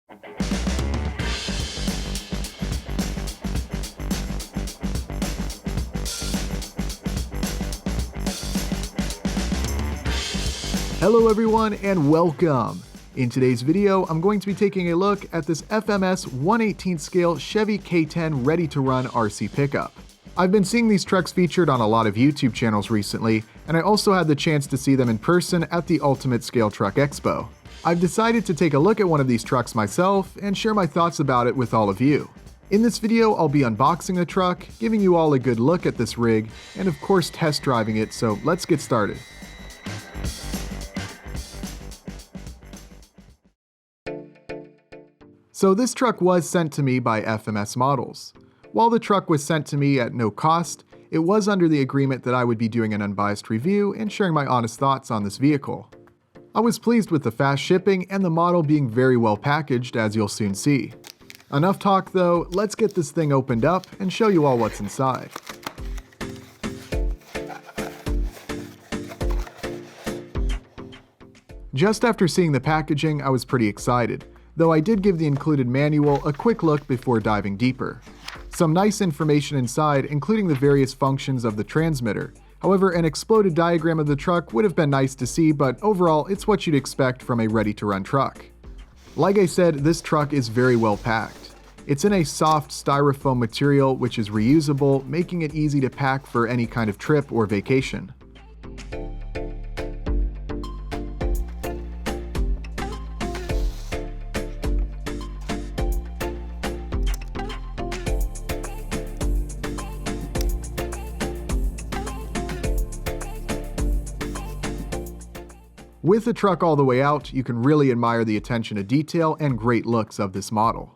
Hello everyone and welcome! In today's video, I'm going to be taking a look at this FMS 1/18 scale Chevy K10 ready-to-run RC pickup. I've been seeing these trucks featured on a lot of YouTube channels recently, and I also had the chance to see them in person at the Ultimate Scale Truck Expo. I've decided to take a look at one of these trucks myself and share my thoughts about it with all of you. In this video, I'll be unboxing the truck, giving you all a good look at this rig, and of course test driving it, so let's get started. So this truck was sent to me by FMS Models. While the truck was sent to me at no cost, it was under the agreement that I would be doing an unbiased review and sharing my honest thoughts on this vehicle. I was pleased with the fast shipping and the model being very well packaged, as you'll soon see. Enough talk though, let's get this thing opened up and show you all what's inside. Just after seeing the packaging, I was pretty excited, though I did give the included manual a quick look before diving deeper. Some nice information inside, including the various functions of the transmitter. However, an exploded diagram of the truck would have been nice to see, but overall, it's what you'd expect from a ready-to-run truck. Like I said, this truck is very well packed. It's in a soft styrofoam material which is reusable, making it easy to pack for any kind of trip or vacation. With the truck all the way out, you can really admire the attention to detail and great looks of this model.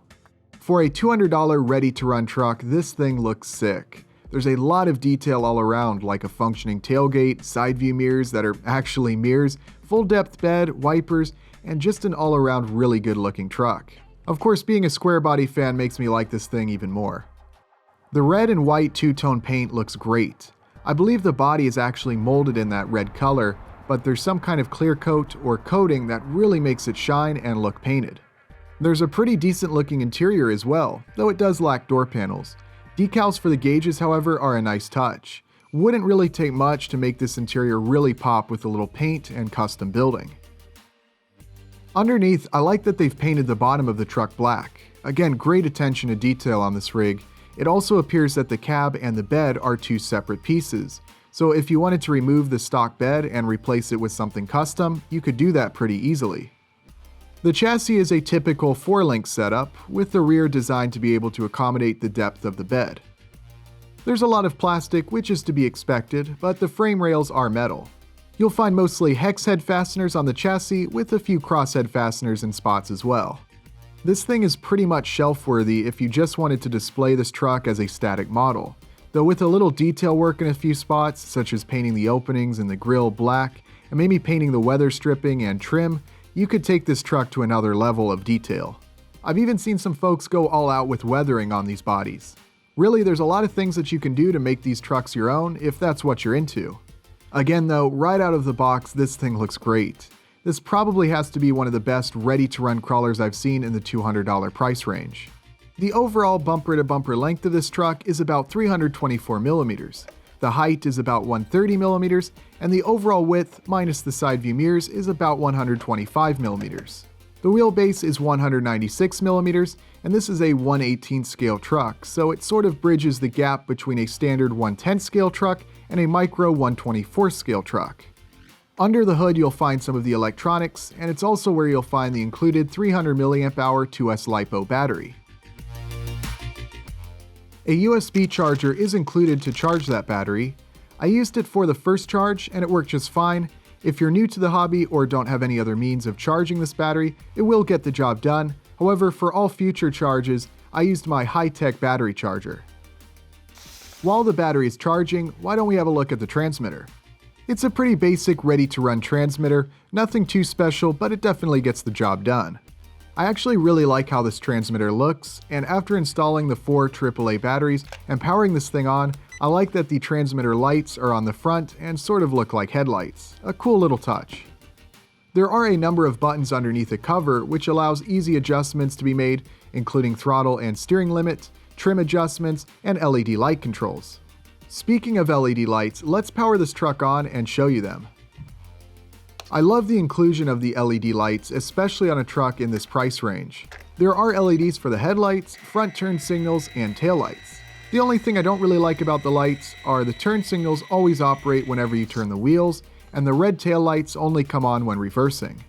For a $200 ready-to-run truck, this thing looks sick. There's a lot of detail all around, like a functioning tailgate, side view mirrors that are actually mirrors, full-depth bed, wipers, and just an all-around really good-looking truck. Of course, being a square body fan makes me like this thing even more. The red and white two-tone paint looks great. I believe the body is actually molded in that red color, but there's some kind of clear coat or coating that really makes it shine and look painted. There's a pretty decent looking interior as well, though it does lack door panels. Decals for the gauges, however, are a nice touch. Wouldn't really take much to make this interior really pop with a little paint and custom building. Underneath, I like that they've painted the bottom of the truck black. Again, great attention to detail on this rig. It also appears that the cab and the bed are two separate pieces. So if you wanted to remove the stock bed and replace it with something custom, you could do that pretty easily. The chassis is a typical 4-link setup, with the rear designed to be able to accommodate the depth of the bed. There's a lot of plastic, which is to be expected, but the frame rails are metal. You'll find mostly hex head fasteners on the chassis, with a few crosshead fasteners in spots as well. This thing is pretty much shelf-worthy if you just wanted to display this truck as a static model. Though with a little detail work in a few spots, such as painting the openings and the grille black, and maybe painting the weather stripping and trim, you could take this truck to another level of detail. I've even seen some folks go all out with weathering on these bodies. Really, there's a lot of things that you can do to make these trucks your own if that's what you're into. Again though, right out of the box, this thing looks great. This probably has to be one of the best ready-to-run crawlers I've seen in the $200 price range. The overall bumper-to-bumper length of this truck is about 324 millimeters. The height is about 130 millimeters, and the overall width, minus the side view mirrors, is about 125 millimeters. The wheelbase is 196 millimeters, and this is a 1/18 scale truck, so it sort of bridges the gap between a standard 110 scale truck and a micro 124 scale truck. Under the hood, you'll find some of the electronics, and it's also where you'll find the included 300 mAh 2S LiPo battery. A USB charger is included to charge that battery. I used it for the first charge and it worked just fine. If you're new to the hobby or don't have any other means of charging this battery, it will get the job done. However, for all future charges, I used my high-tech battery charger. While the battery is charging, why don't we have a look at the transmitter? It's a pretty basic ready-to-run transmitter, nothing too special, but it definitely gets the job done. I actually really like how this transmitter looks, and after installing the 4 AAA batteries and powering this thing on, I like that the transmitter lights are on the front and sort of look like headlights. A cool little touch. There are a number of buttons underneath the cover which allows easy adjustments to be made, including throttle and steering limit, trim adjustments, and LED light controls. Speaking of LED lights, let's power this truck on and show you them. I love the inclusion of the LED lights, especially on a truck in this price range. There are LEDs for the headlights, front turn signals, and taillights. The only thing I don't really like about the lights are the turn signals always operate whenever you turn the wheels, and the red taillights only come on when reversing.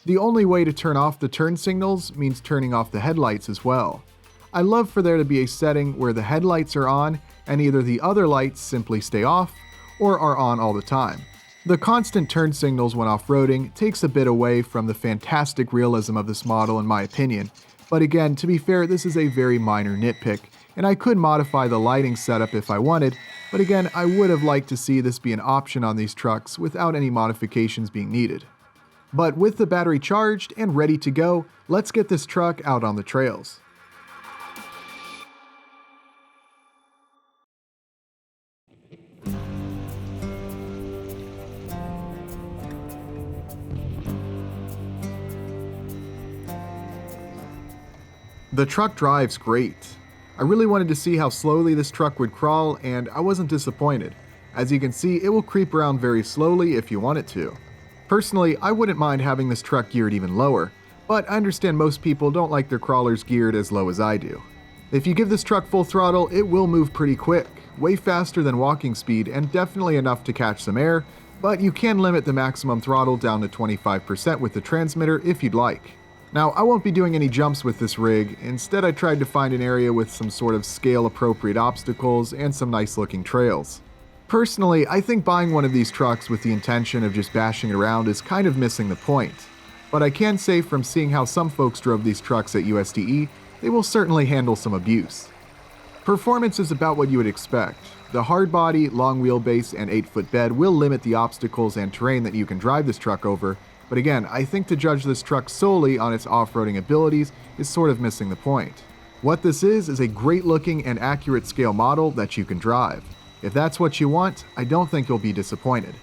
The only way to turn off the turn signals means turning off the headlights as well. I love for there to be a setting where the headlights are on and either the other lights simply stay off or are on all the time. The constant turn signals when off-roading takes a bit away from the fantastic realism of this model in my opinion, but again, to be fair, this is a very minor nitpick, and I could modify the lighting setup if I wanted, but again, I would have liked to see this be an option on these trucks without any modifications being needed. But with the battery charged and ready to go, let's get this truck out on the trails. The truck drives great. I really wanted to see how slowly this truck would crawl, and I wasn't disappointed. As you can see, it will creep around very slowly if you want it to. Personally, I wouldn't mind having this truck geared even lower, but I understand most people don't like their crawlers geared as low as I do. If you give this truck full throttle, it will move pretty quick, way faster than walking speed and definitely enough to catch some air, but you can limit the maximum throttle down to 25% with the transmitter if you'd like. Now, I won't be doing any jumps with this rig. Instead, I tried to find an area with some sort of scale-appropriate obstacles and some nice-looking trails. Personally, I think buying one of these trucks with the intention of just bashing it around is kind of missing the point. But I can say from seeing how some folks drove these trucks at USDE, they will certainly handle some abuse. Performance is about what you would expect. The hard body, long wheelbase, and 8-foot bed will limit the obstacles and terrain that you can drive this truck over, but again, I think to judge this truck solely on its off-roading abilities is sort of missing the point. What this is a great looking and accurate scale model that you can drive. If that's what you want, I don't think you'll be disappointed.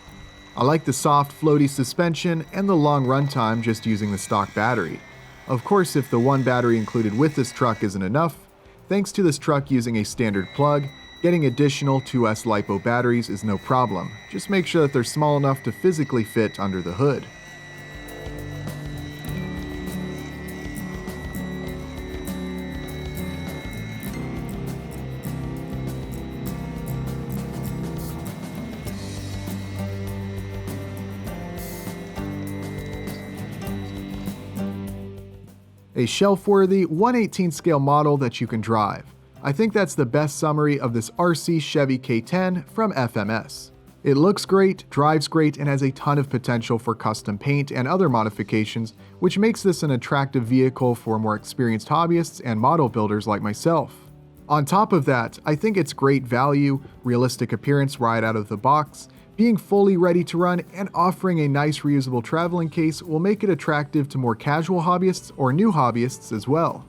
I like the soft, floaty suspension and the long runtime just using the stock battery. Of course, if the one battery included with this truck isn't enough, thanks to this truck using a standard plug, getting additional 2S LiPo batteries is no problem. Just make sure that they're small enough to physically fit under the hood. A shelf-worthy 1/18 scale model that you can drive. I think that's the best summary of this RC Chevy K10 from FMS. It looks great, drives great, and has a ton of potential for custom paint and other modifications, which makes this an attractive vehicle for more experienced hobbyists and model builders like myself. On top of that, I think it's great value, realistic appearance right out of the box, being fully ready to run, and offering a nice reusable traveling case will make it attractive to more casual hobbyists or new hobbyists as well.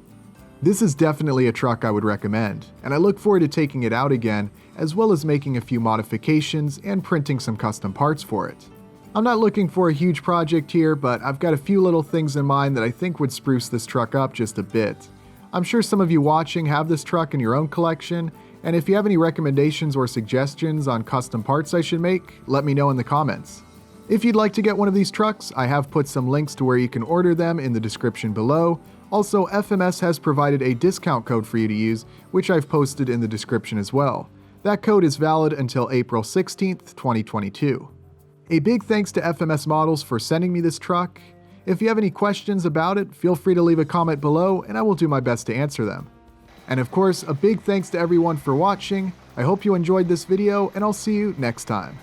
This is definitely a truck I would recommend, and I look forward to taking it out again, as well as making a few modifications and printing some custom parts for it. I'm not looking for a huge project here, but I've got a few little things in mind that I think would spruce this truck up just a bit. I'm sure some of you watching have this truck in your own collection, and if you have any recommendations or suggestions on custom parts I should make, let me know in the comments. If you'd like to get one of these trucks, I have put some links to where you can order them in the description below. Also, FMS has provided a discount code for you to use, which I've posted in the description as well. That code is valid until April 16th, 2022. A big thanks to FMS Models for sending me this truck. If you have any questions about it, feel free to leave a comment below and I will do my best to answer them. And of course, a big thanks to everyone for watching. I hope you enjoyed this video and I'll see you next time.